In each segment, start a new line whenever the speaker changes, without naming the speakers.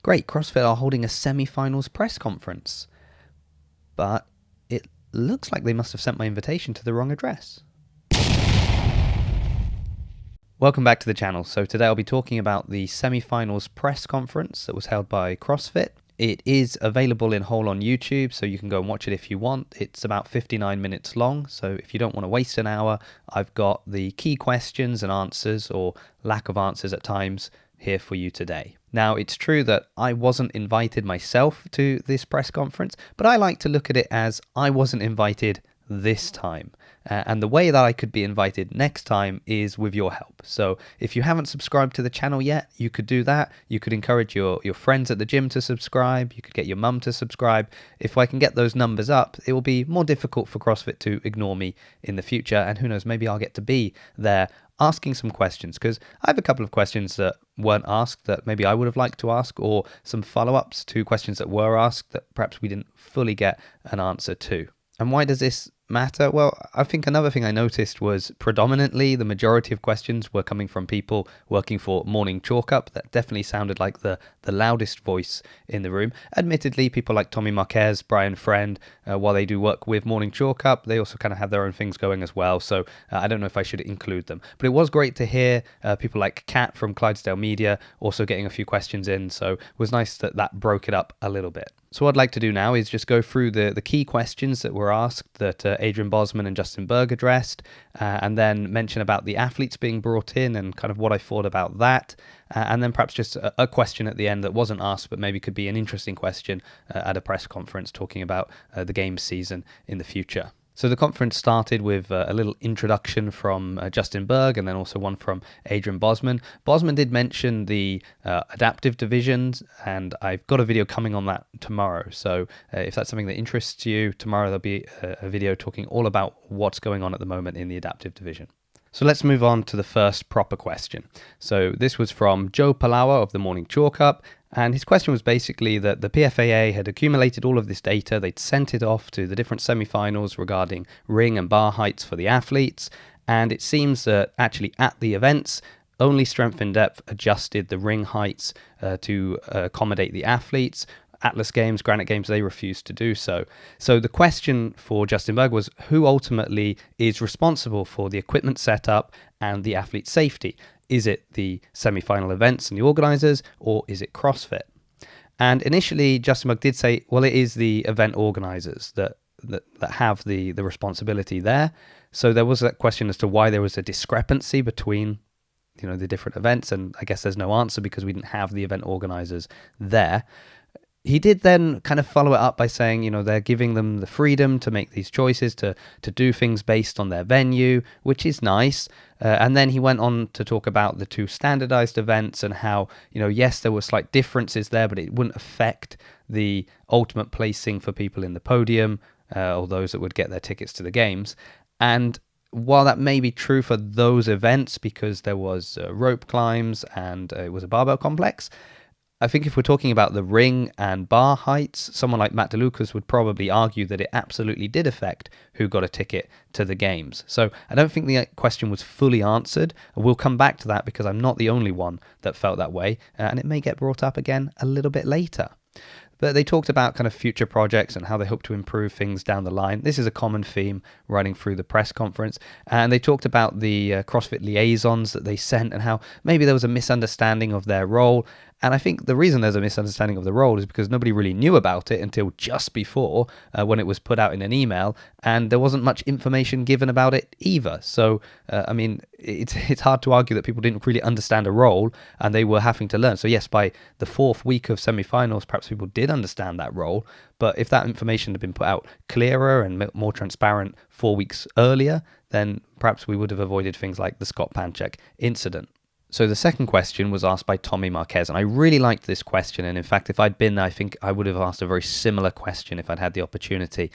Great, CrossFit are holding a semi-finals press conference. But it looks like they must have sent my invitation to the wrong address. Welcome back to the channel. So today I'll be talking about the semi-finals press conference that was held by CrossFit. It is available in whole on YouTube, so you can go and watch it if you want. It's about 59 minutes long, so if you don't want to waste an hour, I've got the key questions and answers, or lack of answers at times, here for you today. Now, it's true that I wasn't invited myself to this press conference, but I like to look at it as I wasn't invited this time. And the way that I could be invited next time is with your help. So if you haven't subscribed to the channel yet, you could do that. You could encourage your friends at the gym to subscribe. You could get your mum to subscribe. If I can get those numbers up, it will be more difficult for CrossFit to ignore me in the future. And who knows, maybe I'll get to be there asking some questions, because I have a couple of questions that weren't asked that maybe I would have liked to ask, or some follow-ups to questions that were asked that perhaps we didn't fully get an answer to. And why does this matter? Well, I think another thing I noticed was predominantly the majority of questions were coming from people working for Morning Chalk Up. That definitely sounded like the loudest voice in the room. Admittedly, people like Tommy Marquez, Brian Friend, while they do work with Morning Chalk Up, they also kind of have their own things going as well. So I don't know if I should include them. But it was great to hear people like Kat from Clydesdale Media also getting a few questions in. So it was nice that broke it up a little bit. So what I'd like to do now is just go through the key questions that were asked that Adrian Bosman and Justin Berg addressed, and then mention about the athletes being brought in and kind of what I thought about that, and then perhaps just a question at the end that wasn't asked but maybe could be an interesting question at a press conference talking about the games season in the future. So the conference started with a little introduction from Justin Berg, and then also one from Adrian Bosman. Bosman did mention the adaptive divisions, and I've got a video coming on that tomorrow. So if that's something that interests you, tomorrow there'll be a video talking all about what's going on at the moment in the adaptive division. So let's move on to the first proper question. So this was from Joe Palawa of the Morning Chalk Up. And his question was basically that the PFAA had accumulated all of this data. They'd sent it off to the different semi-finals regarding ring and bar heights for the athletes. And it seems that actually at the events, only Strength in Depth adjusted the ring heights to accommodate the athletes. Atlas Games, Granite Games, they refused to do so. So the question for Justin Berg was who ultimately is responsible for the equipment setup and the athlete safety? Is it the semi-final events and the organisers, or is it CrossFit? And initially, Justin Berg did say, well, it is the event organisers that have the responsibility there. So there was that question as to why there was a discrepancy between the different events, and I guess there's no answer because we didn't have the event organisers there. He did then kind of follow it up by saying, they're giving them the freedom to make these choices, to do things based on their venue, which is nice. And then he went on to talk about the two standardized events and how, yes, there were slight differences there, but it wouldn't affect the ultimate placing for people in the podium or those that would get their tickets to the games. And while that may be true for those events because there was rope climbs and it was a barbell complex, I think if we're talking about the ring and bar heights, someone like Matt DeLucas would probably argue that it absolutely did affect who got a ticket to the games. So I don't think the question was fully answered. We'll come back to that because I'm not the only one that felt that way, and it may get brought up again a little bit later. But they talked about kind of future projects and how they hope to improve things down the line. This is a common theme running through the press conference. And they talked about the CrossFit Liaisons that they sent and how maybe there was a misunderstanding of their role. And I think the reason there's a misunderstanding of the role is because nobody really knew about it until just before when it was put out in an email, and there wasn't much information given about it either. So, it's hard to argue that people didn't really understand a role and they were having to learn. So yes, by the fourth week of semi-finals, perhaps people did understand that role, but if that information had been put out clearer and more transparent 4 weeks earlier, then perhaps we would have avoided things like the Scott Panchek incident. So the second question was asked by Tommy Marquez, and I really liked this question. And in fact, if I'd been there, I think I would have asked a very similar question if I'd had the opportunity,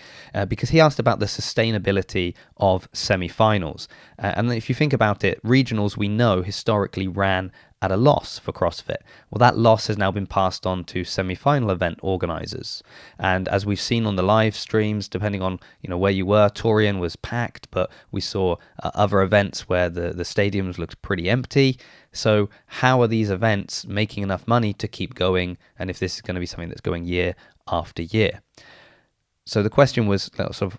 because he asked about the sustainability of semi-finals. And if you think about it, regionals we know historically ran at a loss for CrossFit. Well, that loss has now been passed on to semi-final event organizers. And as we've seen on the live streams, depending on where you were, Torian was packed, but we saw other events where the stadiums looked pretty empty. So how are these events making enough money to keep going? And if this is going to be something that's going year after year? So the question was sort of,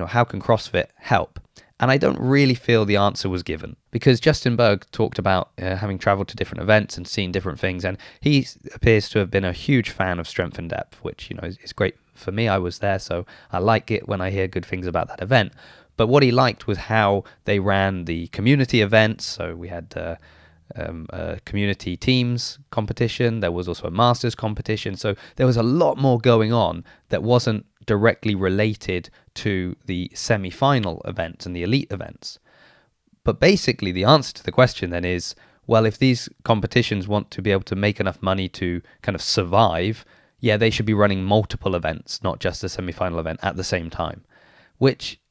how can CrossFit help? And I don't really feel the answer was given, because Justin Berg talked about having traveled to different events and seen different things. And he appears to have been a huge fan of Strength in Depth, which, is great for me. I was there, so I like it when I hear good things about that event. But what he liked was how they ran the community events. So we had a community teams competition. There was also a masters competition. So there was a lot more going on that wasn't directly related to the semi-final events and the elite events. But basically the answer to the question then is, well, if these competitions want to be able to make enough money to kind of survive, yeah, they should be running multiple events, not just a semi-final event at the same time, which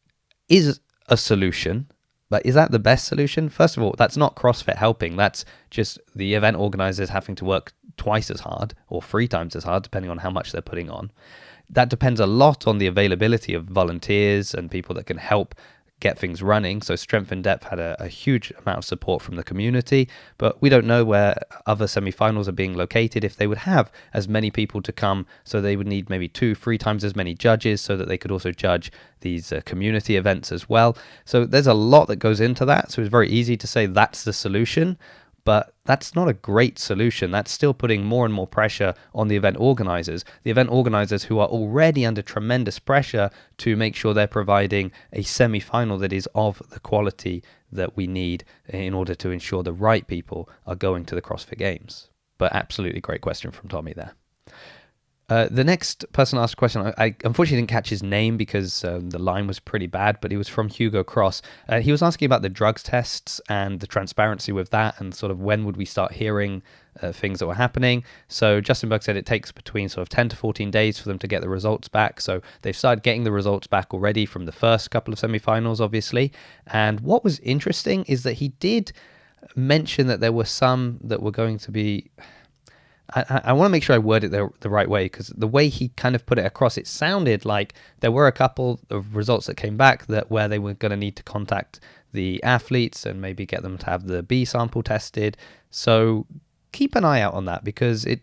is a solution. But is that the best solution? First of all, that's not CrossFit helping. That's just the event organizers having to work twice as hard or 3 times as hard, depending on how much they're putting on. That depends a lot on the availability of volunteers and people that can help get things running. So Strength in Depth had a huge amount of support from the community, but we don't know where other semi-finals are being located, if they would have as many people to come. So they would need maybe 2-3 times as many judges so that they could also judge these community events as well. So there's a lot that goes into that. So it's very easy to say that's the solution, but that's not a great solution. That's still putting more and more pressure on the event organizers who are already under tremendous pressure to make sure they're providing a semi-final that is of the quality that we need in order to ensure the right people are going to the CrossFit Games. But absolutely great question from Tommy there. The next person asked a question, I unfortunately didn't catch his name because the line was pretty bad, but he was from Hugo Cross. He was asking about the drugs tests and the transparency with that, and sort of when would we start hearing things that were happening. So Justin Berg said it takes between sort of 10 to 14 days for them to get the results back. So they've started getting the results back already from the first couple of semifinals, obviously. And what was interesting is that he did mention that there were some that were going to be... I want to make sure I word it the right way, because the way he kind of put it across, it sounded like there were a couple of results that came back where they were going to need to contact the athletes and maybe get them to have the B sample tested. So keep an eye out on that, because it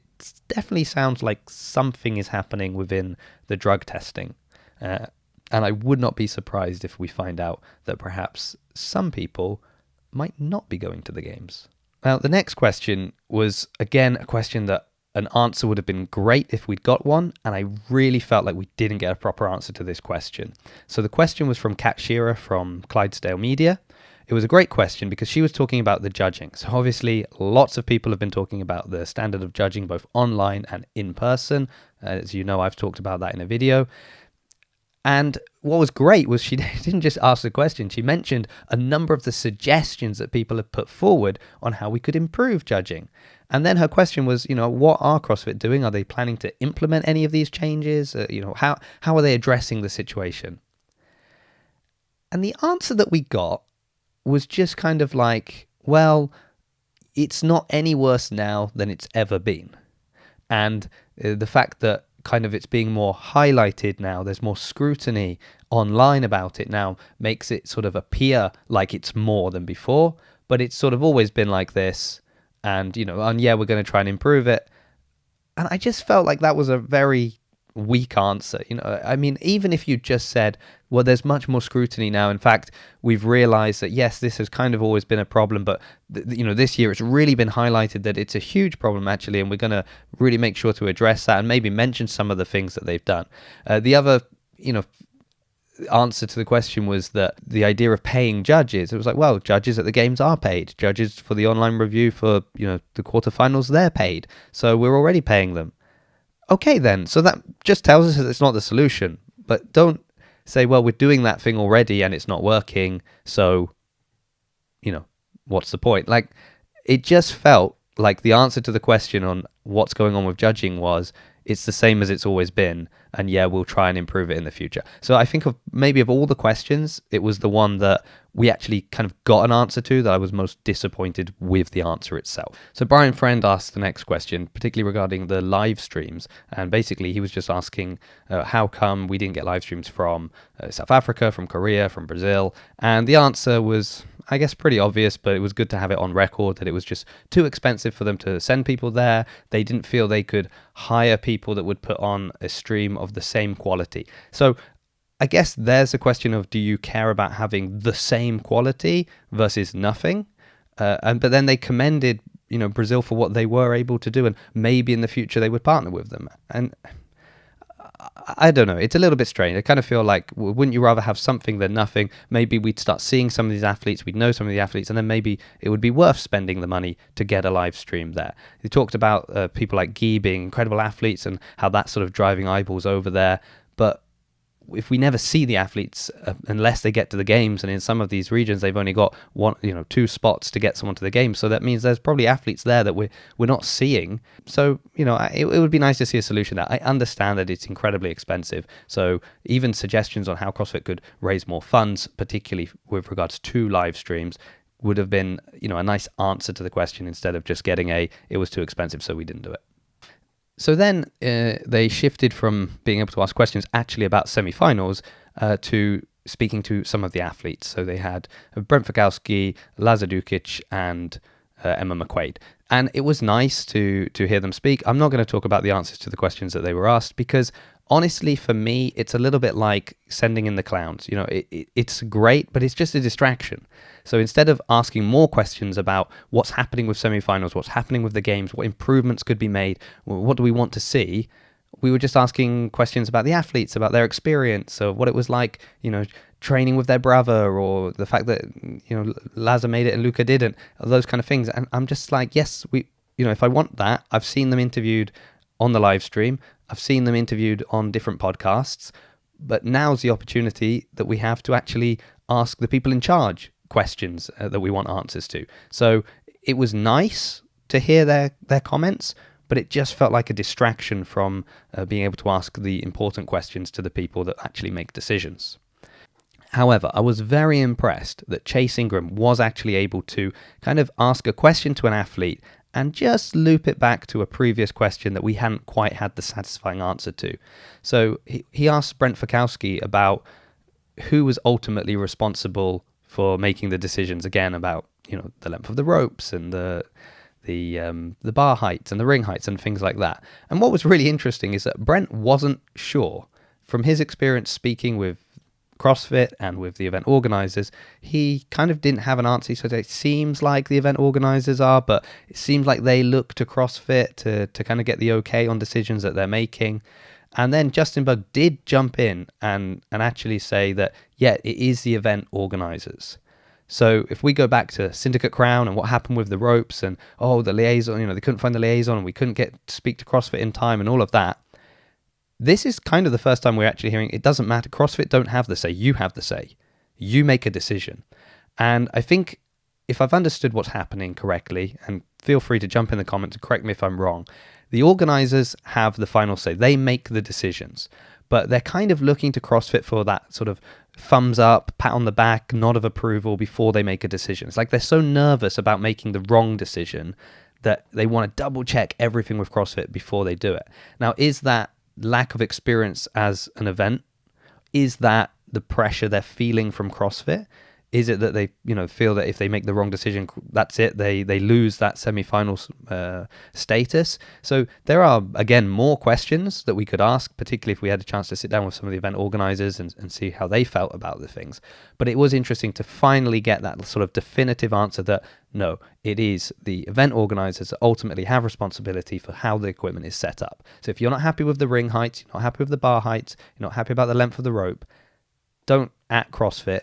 definitely sounds like something is happening within the drug testing. And I would not be surprised if we find out that perhaps some people might not be going to the games. Now, the next question was, again, a question that an answer would have been great if we'd got one, and I really felt like we didn't get a proper answer to this question. So the question was from Kat Shearer from Clydesdale Media. It was a great question because she was talking about the judging. So obviously, lots of people have been talking about the standard of judging, both online and in person. As you know, I've talked about that in a video. And what was great was she didn't just ask the question, she mentioned a number of the suggestions that people have put forward on how we could improve judging. And then her question was, what are CrossFit doing? Are they planning to implement any of these changes? How are they addressing the situation? And the answer that we got was just kind of like, well, it's not any worse now than it's ever been. And the fact that kind of it's being more highlighted now, there's more scrutiny online about it now, makes it sort of appear like it's more than before, but it's sort of always been like this, and yeah, we're going to try and improve it. And I just felt like that was a very weak answer. I mean, even if you just said, well, there's much more scrutiny now, in fact, we've realized that yes, this has kind of always been a problem, but this year it's really been highlighted that it's a huge problem actually, and we're going to really make sure to address that and maybe mention some of the things that they've done. The other answer to the question was that the idea of paying judges, it was like, well, judges at the games are paid, judges for the online review for the quarterfinals, they're paid, so we're already paying them. Okay then, so that just tells us that it's not the solution. But don't say, well, we're doing that thing already and it's not working, so, what's the point? Like, it just felt like the answer to the question on what's going on with judging was, it's the same as it's always been, and yeah, we'll try and improve it in the future. So I think of all the questions, it was the one that we actually kind of got an answer to that I was most disappointed with the answer itself. So Brian Friend asked the next question, particularly regarding the live streams, and basically he was just asking how come we didn't get live streams from South Africa, from Korea, from Brazil, and the answer was, I guess, pretty obvious, but it was good to have it on record that it was just too expensive for them to send people there. They didn't feel they could hire people that would put on a stream of the same quality. So I guess there's a question of, do you care about having the same quality versus nothing? But then they commended, Brazil for what they were able to do, and maybe in the future they would partner with them. And I don't know. It's a little bit strange. I kind of feel like, wouldn't you rather have something than nothing? Maybe we'd start seeing some of these athletes, we'd know some of the athletes, and then maybe it would be worth spending the money to get a live stream there. He talked about people like Guy being incredible athletes and how that's sort of driving eyeballs over there. But if we never see the athletes unless they get to the games, and in some of these regions they've only got two spots to get someone to the games, so that means there's probably athletes there that we're not seeing. So it would be nice to see a solution there. I understand that it's incredibly expensive, so even suggestions on how CrossFit could raise more funds, particularly with regards to live streams, would have been a nice answer to the question, instead of just getting it was too expensive so we didn't do it. So then they shifted from being able to ask questions actually about semi-finals to speaking to some of the athletes. So they had Brent Fikowski, Lazar Dukic, and Emma McQuaid. And it was nice to hear them speak. I'm not going to talk about the answers to the questions that they were asked, because honestly, for me, it's a little bit like sending in the clowns. It's great, but it's just a distraction. So instead of asking more questions about what's happening with semifinals, what's happening with the games, what improvements could be made, what do we want to see, we were just asking questions about the athletes, about their experience, of what it was like, training with their brother, or the fact that, Lazar made it and Luca didn't, those kind of things. And I'm just like, yes, if I want that, I've seen them interviewed on the live stream, I've seen them interviewed on different podcasts, but now's the opportunity that we have to actually ask the people in charge questions that we want answers to. So it was nice to hear their comments, but it just felt like a distraction from being able to ask the important questions to the people that actually make decisions. However, I was very impressed that Chase Ingram was actually able to kind of ask a question to an athlete and just loop it back to a previous question that we hadn't quite had the satisfying answer to. So he asked Brent Fikowski about who was ultimately responsible for making the decisions, again, about the length of the ropes and the bar heights and the ring heights and things like that. And what was really interesting is that Brent wasn't sure. From his experience speaking with CrossFit and with the event organizers, he kind of didn't have an answer. He said it seems like the event organizers are, but it seems like they look to CrossFit to kind of get the okay on decisions that they're making. And then Justin Bug did jump in and actually say that, yeah, it is the event organizers. So if we go back to Syndicate Crown and what happened with the ropes and, the liaison, they couldn't find the liaison and we couldn't get to speak to CrossFit in time and all of that, this is kind of the first time we're actually hearing it doesn't matter. CrossFit don't have the say. You have the say. You make a decision. And I think if I've understood what's happening correctly, and feel free to jump in the comments and correct me if I'm wrong, the organizers have the final say. They make the decisions, but they're kind of looking to CrossFit for that sort of thumbs up, pat on the back, nod of approval before they make a decision. It's like they're so nervous about making the wrong decision that they want to double check everything with CrossFit before they do it. Now, is that lack of experience as an event? Is that the pressure they're feeling from CrossFit? Is it that they, feel that if they make the wrong decision, that's it, they lose that semi-finals status? So there are, again, more questions that we could ask, particularly if we had a chance to sit down with some of the event organizers and see how they felt about the things. But it was interesting to finally get that sort of definitive answer that, no, it is the event organizers that ultimately have responsibility for how the equipment is set up. So if you're not happy with the ring heights, you're not happy with the bar heights, you're not happy about the length of the rope, don't at CrossFit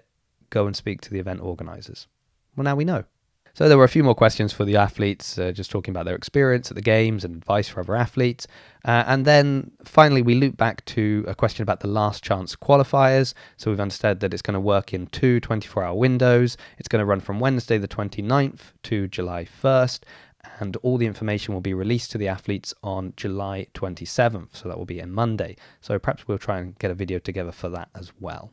go and speak to the event organizers. Well, now we know. So there were a few more questions for the athletes, just talking about their experience at the games and advice for other athletes. And then finally, we loop back to a question about the last chance qualifiers. So we've understood that it's going to work in 2 24-hour windows. It's going to run from Wednesday the 29th to July 1st. and all the information will be released to the athletes on July 27th, so that will be a Monday. So perhaps we'll try and get a video together for that as well.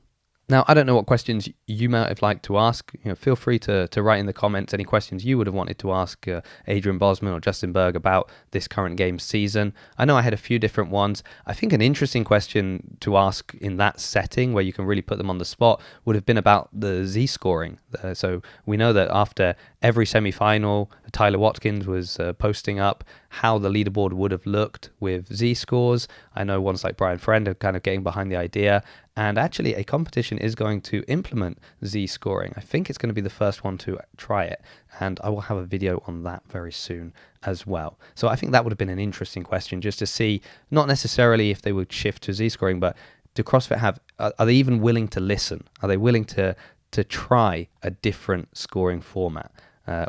Now, I don't know what questions you might have liked to ask. Feel free to write in the comments any questions you would have wanted to ask Adrian Bosman or Justin Berg about this current games season. I know I had a few different ones. I think an interesting question to ask in that setting where you can really put them on the spot would have been about the Z-scoring. So we know that after every semi-final, Tyler Watkins was posting up how the leaderboard would have looked with Z-scores. I know ones like Brian Friend are kind of getting behind the idea. And actually, a competition is going to implement Z-scoring. I think it's going to be the first one to try it. And I will have a video on that very soon as well. So I think that would have been an interesting question just to see, not necessarily if they would shift to Z-scoring, but do CrossFit have, are they even willing to listen? Are they willing to try a different scoring format?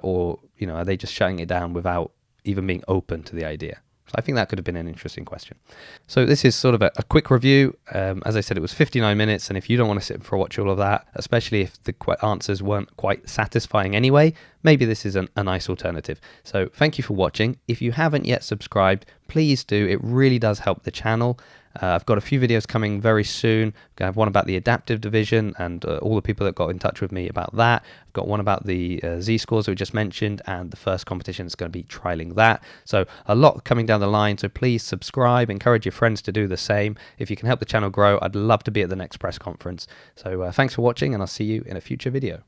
Or are they just shutting it down without even being open to the idea? So I think that could have been an interesting question. So this is sort of a quick review. As I said, it was 59 minutes, and if you don't want to sit for watch all of that, especially if the answers weren't quite satisfying anyway, maybe this is a nice alternative. So thank you for watching. If you haven't yet subscribed, please do. It really does help the channel. I've got a few videos coming very soon. I have one about the adaptive division and all the people that got in touch with me about that. I've got one about the Z-scores that we just mentioned, and the first competition is going to be trialing that. So a lot coming down the line, so please subscribe, encourage your friends to do the same. If you can help the channel grow, I'd love to be at the next press conference. So thanks for watching, and I'll see you in a future video.